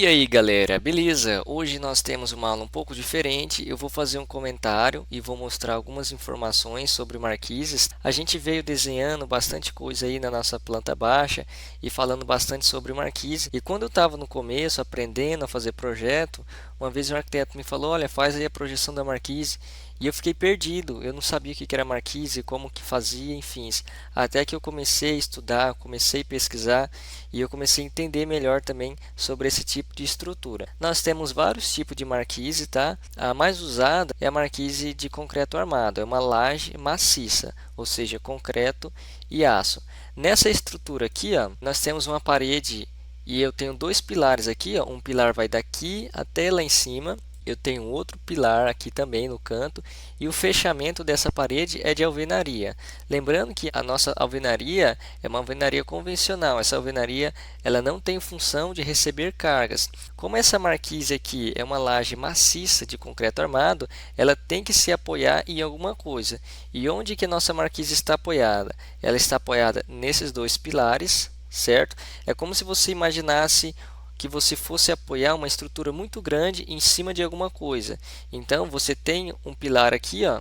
E aí galera, beleza? Hoje nós temos uma aula um pouco diferente. Eu vou fazer um comentário e vou mostrar algumas informações sobre marquises. A gente veio desenhando bastante coisa aí na nossa planta baixa e falando bastante sobre marquise. E quando eu estava no começo aprendendo a fazer projeto, uma vez um arquiteto me falou: olha, faz aí a projeção da marquise. E eu fiquei perdido, eu não sabia o que era marquise, como que fazia, enfim. Até que eu comecei a estudar, comecei a pesquisar e eu comecei a entender melhor também sobre esse tipo de estrutura. Nós temos vários tipos de marquise, tá? A mais usada é a marquise de concreto armado, é uma laje maciça, ou seja, concreto e aço. Nessa estrutura aqui, ó, nós temos uma parede e eu tenho dois pilares aqui, ó. Um pilar vai daqui até lá em cima. Eu tenho outro pilar aqui também no canto e o fechamento dessa parede é de alvenaria. Lembrando que a nossa alvenaria é uma alvenaria convencional. Essa alvenaria ela não tem função de receber cargas. Como essa marquise aqui é uma laje maciça de concreto armado, ela tem que se apoiar em alguma coisa. E onde que a nossa marquise está apoiada? Ela está apoiada nesses dois pilares, certo? É como se você imaginasse que você fosse apoiar uma estrutura muito grande em cima de alguma coisa. Então você tem um pilar aqui, ó,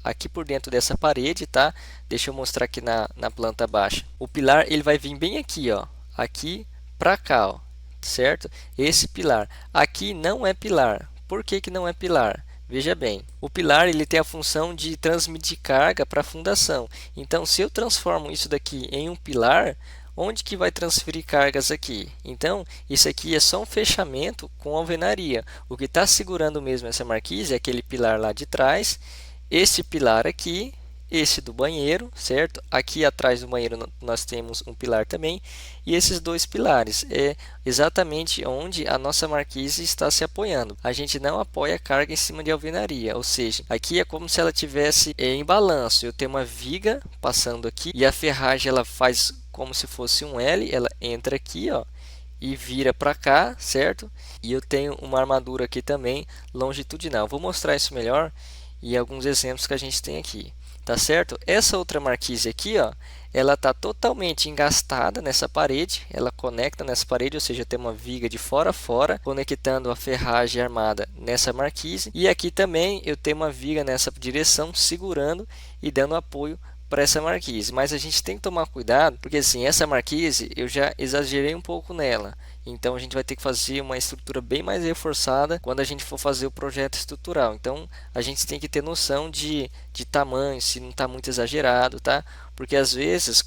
aqui por dentro dessa parede, tá? Deixa eu mostrar aqui na planta baixa. O pilar ele vai vir bem aqui, ó, aqui para cá, ó, certo? Esse pilar aqui não é pilar. Por que que não é pilar? Veja bem, o pilar ele tem a função de transmitir carga para a fundação. Então, se eu transformo isso daqui em um pilar, onde que vai transferir cargas aqui? Então, isso aqui é só um fechamento com alvenaria. O que está segurando mesmo essa marquise é aquele pilar lá de trás, esse pilar aqui, esse do banheiro, certo? Aqui atrás do banheiro nós temos um pilar também, e esses dois pilares é exatamente onde a nossa marquise está se apoiando. A gente não apoia carga em cima de alvenaria, ou seja, aqui é como se ela tivesse em balanço. Eu tenho uma viga passando aqui e a ferragem ela faz como se fosse um L, ela entra aqui, ó, e vira para cá, certo? E eu tenho uma armadura aqui também longitudinal. Vou mostrar isso melhor e alguns exemplos que a gente tem aqui, tá certo? Essa outra marquise aqui, ó, ela está totalmente engastada nessa parede, ela conecta nessa parede, ou seja, tem uma viga de fora a fora, conectando a ferragem armada nessa marquise, e aqui também eu tenho uma viga nessa direção, segurando e dando apoio para essa marquise. Mas a gente tem que tomar cuidado, porque assim, essa marquise eu já exagerei um pouco nela. Então a gente vai ter que fazer uma estrutura bem mais reforçada quando a gente for fazer o projeto estrutural. Então a gente tem que ter noção de tamanho, se não está muito exagerado, tá? Porque às vezes,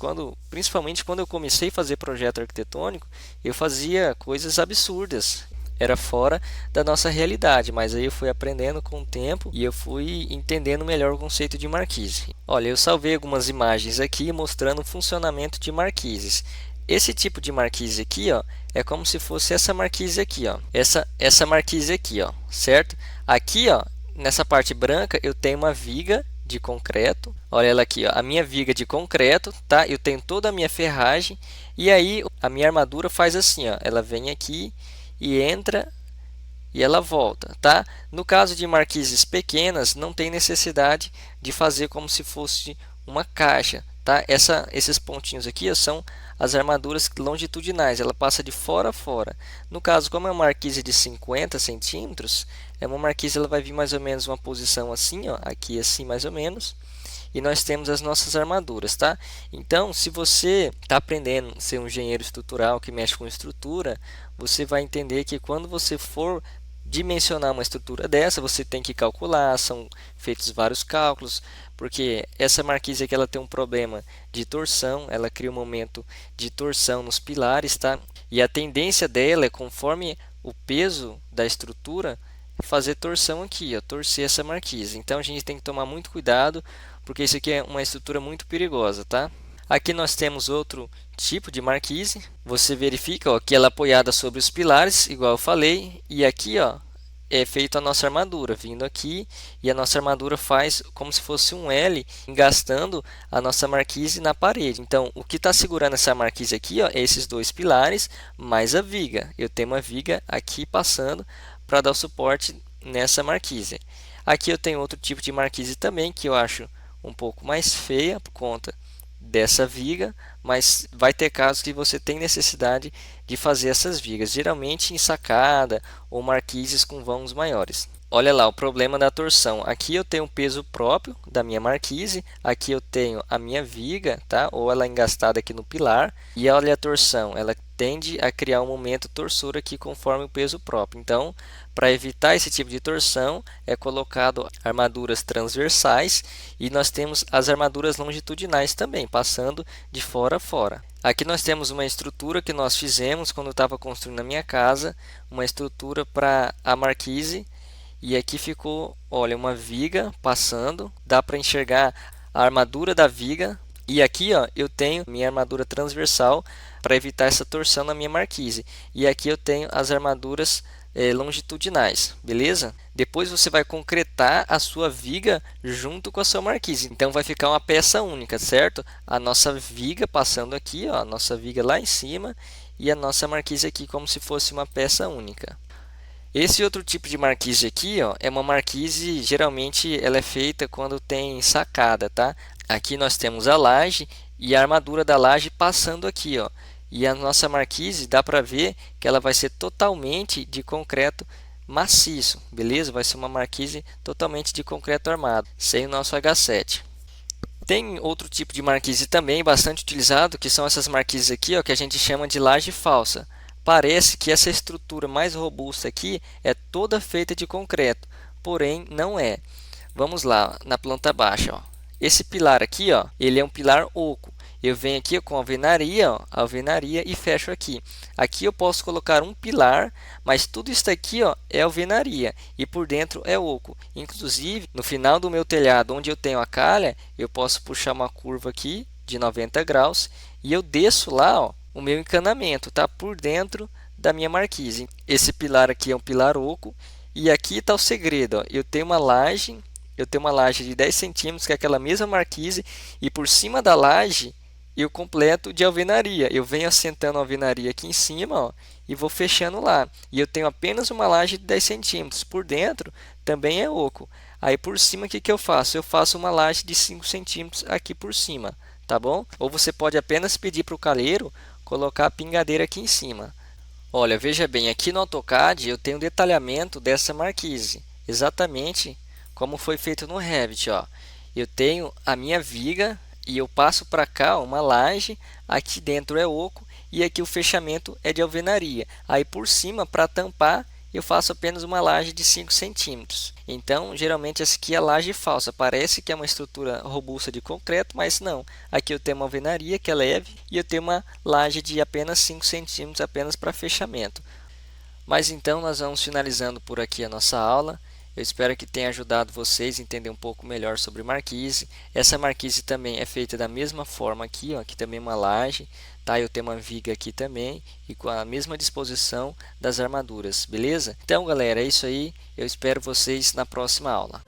principalmente quando eu comecei a fazer projeto arquitetônico, eu fazia coisas absurdas. Era fora da nossa realidade, mas aí eu fui aprendendo com o tempo e eu fui entendendo melhor o conceito de marquise. Olha, eu salvei algumas imagens aqui mostrando o funcionamento de marquises. Esse tipo de marquise aqui, ó, é como se fosse essa marquise aqui, ó. Essa marquise aqui, ó, certo? Aqui, ó, nessa parte branca eu tenho uma viga de concreto. Olha ela aqui, ó, a minha viga de concreto, tá? Eu tenho toda a minha ferragem e aí a minha armadura faz assim, ó, ela vem aqui e entra e ela volta, tá? No caso de marquises pequenas, não tem necessidade de fazer como se fosse uma caixa, tá? Esses pontinhos aqui, ó, são as armaduras longitudinais, ela passa de fora a fora. No caso, como é uma marquise de 50 centímetros, é uma marquise, ela vai vir mais ou menos uma posição assim, ó, aqui assim mais ou menos. E nós temos as nossas armaduras, tá? Então, se você está aprendendo a ser um engenheiro estrutural que mexe com estrutura, você vai entender que quando você for dimensionar uma estrutura dessa, você tem que calcular, são feitos vários cálculos, porque essa marquise aqui ela tem um problema de torção, ela cria um momento de torção nos pilares, tá? E a tendência dela é, conforme o peso da estrutura, fazer torção aqui, ó, torcer essa marquise. Então a gente tem que tomar muito cuidado, porque isso aqui é uma estrutura muito perigosa, tá? Aqui nós temos outro tipo de marquise. Você verifica, ó, que ela é apoiada sobre os pilares, igual eu falei, e aqui, ó, é feita a nossa armadura, vindo aqui, e a nossa armadura faz como se fosse um L, engastando a nossa marquise na parede. Então, o que está segurando essa marquise aqui, ó, é esses dois pilares, mais a viga. Eu tenho uma viga aqui passando para dar o suporte nessa marquise. Aqui eu tenho outro tipo de marquise também, que eu acho um pouco mais feia, por conta dessa viga, mas vai ter casos que você tem necessidade de fazer essas vigas, geralmente em sacada ou marquises com vãos maiores. Olha lá o problema da torção. Aqui eu tenho um peso próprio da minha marquise, aqui eu tenho a minha viga, tá? Ou ela é engastada aqui no pilar, e olha a torção, ela tende a criar um momento torsor aqui conforme o peso próprio. Então, para evitar esse tipo de torção, é colocado armaduras transversais e nós temos as armaduras longitudinais também, passando de fora a fora. Aqui nós temos uma estrutura que nós fizemos quando eu estava construindo a minha casa, uma estrutura para a marquise. E aqui ficou, olha, uma viga passando, dá para enxergar a armadura da viga. E aqui, ó, eu tenho minha armadura transversal para evitar essa torção na minha marquise. E aqui eu tenho as armaduras longitudinais, beleza? Depois você vai concretar a sua viga junto com a sua marquise. Então vai ficar uma peça única, certo? A nossa viga passando aqui, ó, a nossa viga lá em cima e a nossa marquise aqui como se fosse uma peça única. Esse outro tipo de marquise aqui, ó, é uma marquise, geralmente ela é feita quando tem sacada, tá? Aqui nós temos a laje e a armadura da laje passando aqui, ó. E a nossa marquise, dá para ver que ela vai ser totalmente de concreto maciço, beleza? Vai ser uma marquise totalmente de concreto armado, sem o nosso H7. Tem outro tipo de marquise também bastante utilizado, que são essas marquises aqui, ó, que a gente chama de laje falsa. Parece que essa estrutura mais robusta aqui é toda feita de concreto, porém não é. Vamos lá, na planta baixa, ó. Esse pilar aqui, ó, ele é um pilar oco. Eu venho aqui com a alvenaria, ó, alvenaria e fecho aqui. Aqui eu posso colocar um pilar, mas tudo isso aqui, ó, é alvenaria e por dentro é oco. Inclusive, no final do meu telhado, onde eu tenho a calha, eu posso puxar uma curva aqui de 90 graus e eu desço lá, ó, o meu encanamento, tá por dentro da minha marquise. Esse pilar aqui é um pilar oco e aqui está o segredo, ó. Eu tenho uma laje de 10 centímetros, que é aquela mesma marquise, e por cima da laje eu completo de alvenaria. Eu venho assentando a alvenaria aqui em cima, ó, e vou fechando lá. E eu tenho apenas uma laje de 10 centímetros. Por dentro também é oco. Aí por cima o que eu faço? Eu faço uma laje de 5 centímetros aqui por cima, tá bom? Ou você pode apenas pedir para o calheiro colocar a pingadeira aqui em cima. Olha, veja bem, aqui no AutoCAD eu tenho um detalhamento dessa marquise, exatamente como foi feito no Revit, ó. Eu tenho a minha viga e eu passo para cá uma laje, aqui dentro é oco e aqui o fechamento é de alvenaria. Aí por cima, para tampar, eu faço apenas uma laje de 5 centímetros. Então, geralmente essa aqui é a laje falsa. Parece que é uma estrutura robusta de concreto, mas não. Aqui eu tenho uma alvenaria que é leve e eu tenho uma laje de apenas 5 centímetros apenas para fechamento. Mas então nós vamos finalizando por aqui a nossa aula. Eu espero que tenha ajudado vocês a entender um pouco melhor sobre marquise. Essa marquise também é feita da mesma forma aqui, ó, aqui também uma laje, tá? Eu tenho uma viga aqui também e com a mesma disposição das armaduras, beleza? Então, galera, é isso aí. Eu espero vocês na próxima aula.